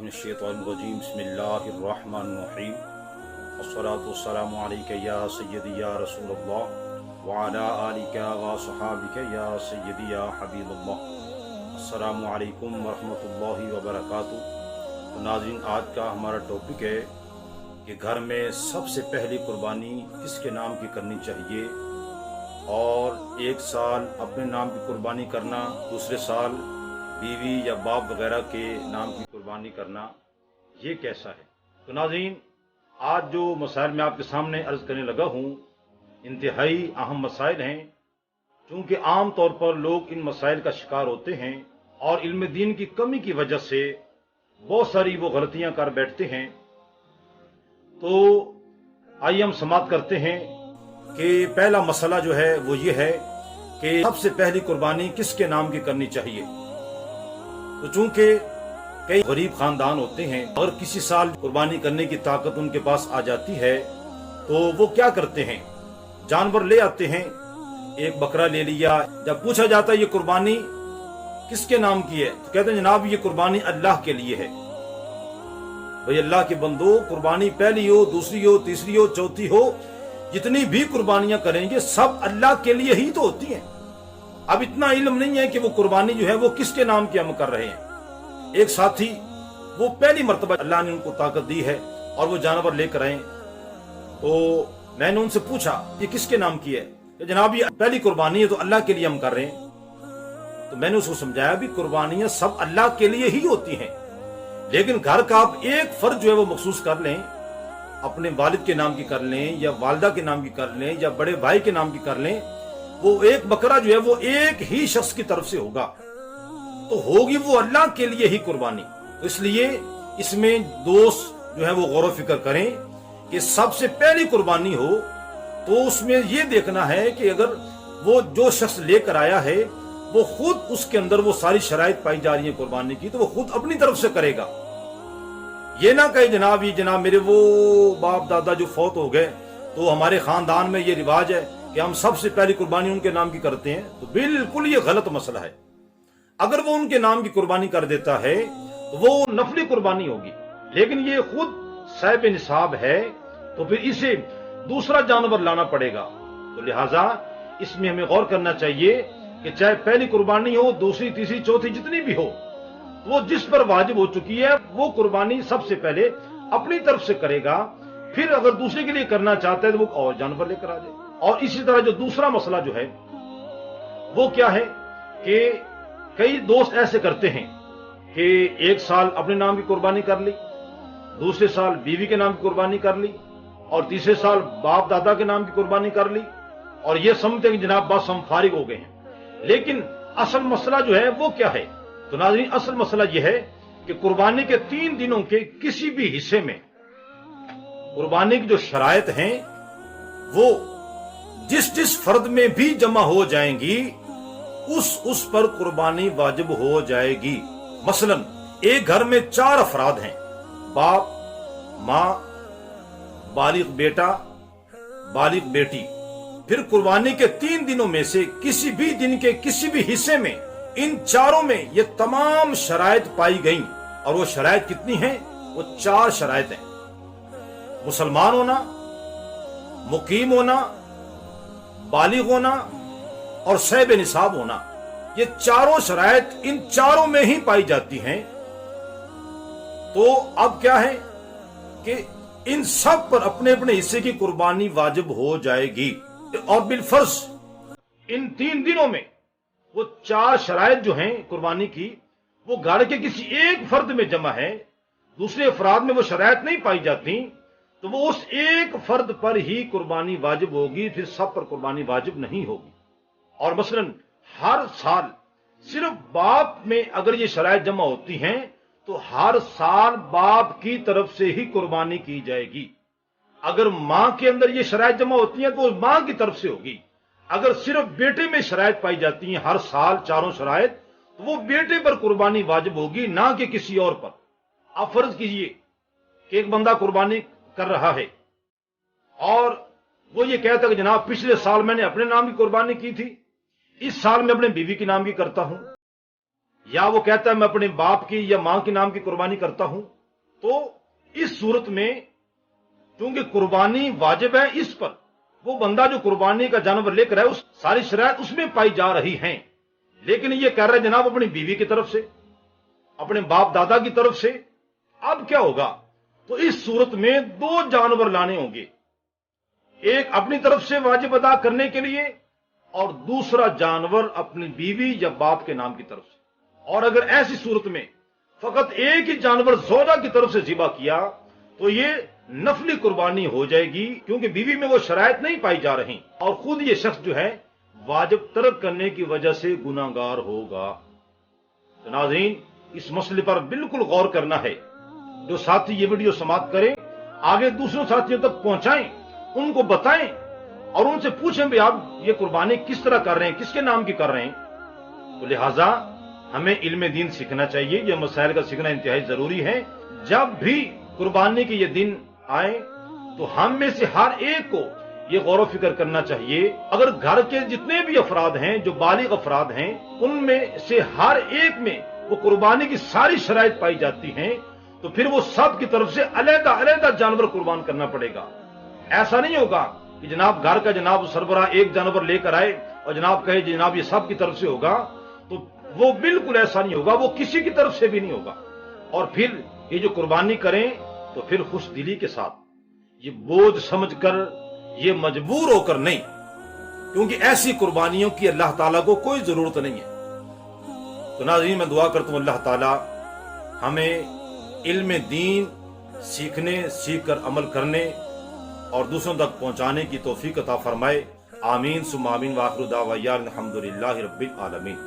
मिनश्शैतानिर्रजीम बिस्मिल्लाहिर्रहमानिर्रहीम अस्सलातु वस्सलामु अलैका या सय्यदी या रसूलल्लाह व अला आलिका व सहाबिका या सय्यदी या हबीबल्लाह। अस्सलामु अलैकुम व रहमतुल्लाहि व बरकातुहू। तो नाज़रीन, आज का हमारा टॉपिक है कि घर में सबसे पहली कुर्बानी किसके नाम की करनी चाहिए, और एक साल अपने नाम की कुर्बानी करना, दूसरे साल बीवी या बाप वगैरह के नाम की कुर्बानी करना, ये कैसा है। तो नाज़रीन, आज जो मसाइल मैं आपके सामने अर्ज करने लगा हूँ इंतहाई अहम मसाइल हैं, चूँकि आम तौर पर लोग इन मसाइल का शिकार होते हैं और इल्म दीन की कमी की वजह से बहुत सारी वो गलतियां कर बैठते हैं। तो आइए हम समाप्त करते हैं कि पहला मसला जो है वो ये है कि सबसे पहली कुर्बानी किसके नाम की करनी चाहिए। तो चूंकि कई गरीब खानदान होते हैं, अगर किसी साल कुर्बानी करने की ताकत उनके पास आ जाती है तो वो क्या करते हैं, जानवर ले आते हैं, एक बकरा ले लिया। जब पूछा जाता है ये कुर्बानी किसके नाम की है, तो कहते हैं जनाब ये कुर्बानी अल्लाह के लिए है। भाई अल्लाह के बंदो, कुर्बानी पहली हो, दूसरी हो, तीसरी हो, चौथी हो, जितनी भी कुर्बानियां करेंगे सब अल्लाह के लिए ही तो होती हैं। अब इतना इल्म नहीं है कि वो कुर्बानी जो है वो किसके नाम की हम कर रहे हैं। एक साथी, वो पहली मर्तबा अल्लाह ने उनको ताकत दी है और वो जानवर लेकर आए, तो मैंने उनसे पूछा ये किसके नाम की है, कि जनाब ये पहली कुर्बानी है तो अल्लाह के लिए हम कर रहे हैं। तो मैंने उसको समझाया भी कुर्बानियां सब अल्लाह के लिए ही होती हैं, लेकिन घर का आप एक फर्ज जो है वो मखसूस कर लें, अपने वालिद के नाम की कर लें या वालिदा के नाम की कर लें या बड़े भाई के नाम की कर लें, वो एक बकरा जो है वो एक ही शख्स की तरफ से होगा, तो होगी वो अल्लाह के लिए ही कुर्बानी। तो इसलिए इसमें दोस्त जो है वो गौर फिक्र करें कि सबसे पहली कुर्बानी हो तो उसमें ये देखना है कि अगर वो जो शख्स लेकर आया है वो खुद उसके अंदर वो सारी शराइत पाई जा रही है कुर्बानी की, तो वो खुद अपनी तरफ से करेगा। ये ना कहे जनाब ये जनाब मेरे वो बाप दादा जो फौत हो गए तो हमारे खानदान में ये रिवाज है कि हम सबसे पहली कुर्बानी उनके नाम की करते हैं, तो बिल्कुल ये गलत मसला है। अगर वो उनके नाम की कुर्बानी कर देता है तो वो नफली कुर्बानी होगी, लेकिन ये खुद साहिब निसाब है तो फिर इसे दूसरा जानवर लाना पड़ेगा। तो लिहाजा इसमें हमें गौर करना चाहिए कि चाहे पहली कुर्बानी हो, दूसरी, तीसरी, चौथी, जितनी भी हो, वो जिस पर वाजिब हो चुकी है वो कुर्बानी सबसे पहले अपनी तरफ से करेगा, फिर अगर दूसरे के लिए करना चाहता है तो वो और जानवर लेकर आ जाए। और इसी तरह जो दूसरा मसला जो है वो क्या है कि कई दोस्त ऐसे करते हैं कि एक साल अपने नाम की कुर्बानी कर ली, दूसरे साल बीवी के नाम की कुर्बानी कर ली, और तीसरे साल बाप दादा के नाम की कुर्बानी कर ली, और ये समझते हैं कि जनाब बस हम फारिग हो गए हैं। लेकिन असल मसला जो है वो क्या है, तो नाज़रीन असल मसला यह है कि कुर्बानी के 3 दिनों के किसी भी हिस्से में कुर्बानी की जो शराइत हैं वो जिस जिस फर्द में भी जमा हो जाएंगी उस पर कुर्बानी वाजिब हो जाएगी। मसलन एक घर में 4 अफराद हैं, बाप, माँ, बालिग बेटा, बालिग बेटी। फिर कुर्बानी के 3 दिनों में से किसी भी दिन के किसी भी हिस्से में इन चारों में ये तमाम शराइत पाई गई, और वो शराइत कितनी हैं, वो 4 शराइत हैं। मुसलमान होना, मुकीम होना, बालिग होना और साहिब निसाब होना, ये चारों शराइत इन चारों में ही पाई जाती हैं। तो अब क्या है कि इन सब पर अपने अपने हिस्से की कुर्बानी वाजिब हो जाएगी, और बिलफर्ज इन 3 दिनों में वो 4 शराइत जो हैं कुर्बानी की वो घर के किसी एक फर्द में जमा है, दूसरे अफराद में वो शराइत नहीं पाई जाती, तो वो उस एक फर्द पर ही कुर्बानी वाजिब होगी, फिर सब पर कुर्बानी वाजिब नहीं होगी। और मसलन हर साल सिर्फ बाप में अगर ये शराइत जमा होती हैं तो हर साल बाप की तरफ से ही कुर्बानी की जाएगी। अगर मां के अंदर ये शराइत जमा होती हैं तो मां की तरफ से होगी। अगर सिर्फ बेटे में शराइत पाई जाती हैं हर साल 4 शराइत, तो वो बेटे पर कुर्बानी वाजिब होगी, ना कि किसी और पर। आप फर्ज कीजिए कि एक बंदा कुर्बानी कर रहा है और वो ये कहता है कि जनाब पिछले साल मैंने अपने नाम की कुर्बानी की थी, इस साल मैं अपने बीवी के नाम की करता हूं, या वो कहता है मैं अपने बाप की या मां के नाम की कुर्बानी करता हूं, تو اس صورت میں چونکہ قربانی واجب ہے اس پر، وہ بندہ جو قربانی کا جانور لے کر ہے اس ساری شرائط اس میں پائی جا رہی ہیں، لیکن یہ کہہ رہے جناب اپنی بیوی کی طرف سے، اپنے باپ دادا کی طرف سے، اب کیا ہوگا؟ تو اس صورت میں دو جانور لانے ہوں گے، ایک اپنی طرف سے واجب ادا کرنے کے لیے اور دوسرا جانور اپنی بیوی یا باپ کے نام کی طرف سے۔ اور اگر ایسی صورت میں فقط ایک ہی جانور زوجہ کی طرف سے ذبح کیا تو یہ نفلی قربانی ہو جائے گی، کیونکہ بیوی میں وہ شرائط نہیں پائی جا رہی اور خود یہ شخص جو ہے واجب ترک کرنے کی وجہ سے گناہگار ہوگا۔ تو ناظرین، اس مسئلے پر بالکل غور کرنا ہے۔ جو ساتھی یہ ویڈیو سماعت کریں، آگے دوسروں ساتھیوں تک پہنچائیں، ان کو بتائیں اور ان سے پوچھیں بھی آپ یہ قربانی کس طرح کر رہے ہیں، کس کے نام کی کر رہے ہیں۔ تو لہٰذا ہمیں علم دین سیکھنا چاہیے، یہ مسائل کا سیکھنا انتہائی ضروری ہے۔ جب بھی قربانی کے یہ دن آئے تو ہم میں سے ہر ایک کو یہ غور و فکر کرنا چاہیے، اگر گھر کے جتنے بھی افراد ہیں جو بالغ افراد ہیں ان میں سے ہر ایک میں وہ قربانی کی ساری شرائط پائی جاتی ہیں تو پھر وہ سب کی طرف سے علیحدہ علیحدہ جانور قربان کرنا پڑے گا۔ ایسا نہیں ہوگا کہ جناب گھر کا جناب سربراہ ایک جانور لے کر آئے اور جناب کہے جناب یہ سب کی طرف سے ہوگا، تو وہ بالکل ایسا نہیں ہوگا، وہ کسی کی طرف سے بھی نہیں ہوگا۔ اور پھر یہ جو قربانی کریں تو پھر خوش دلی کے ساتھ، یہ بوجھ سمجھ کر، یہ مجبور ہو کر نہیں، کیونکہ ایسی قربانیوں کی اللہ تعالیٰ کو کوئی ضرورت نہیں ہے۔ تو ناظرین، میں دعا کرتا ہوں اللہ تعالیٰ ہمیں علم دین سیکھنے، سیکھ کر عمل کرنے اور دوسروں تک پہنچانے کی توفیق عطا فرمائے۔ آمین ثم آمین، وآخر دعوانا الحمدللہ رب العالمین۔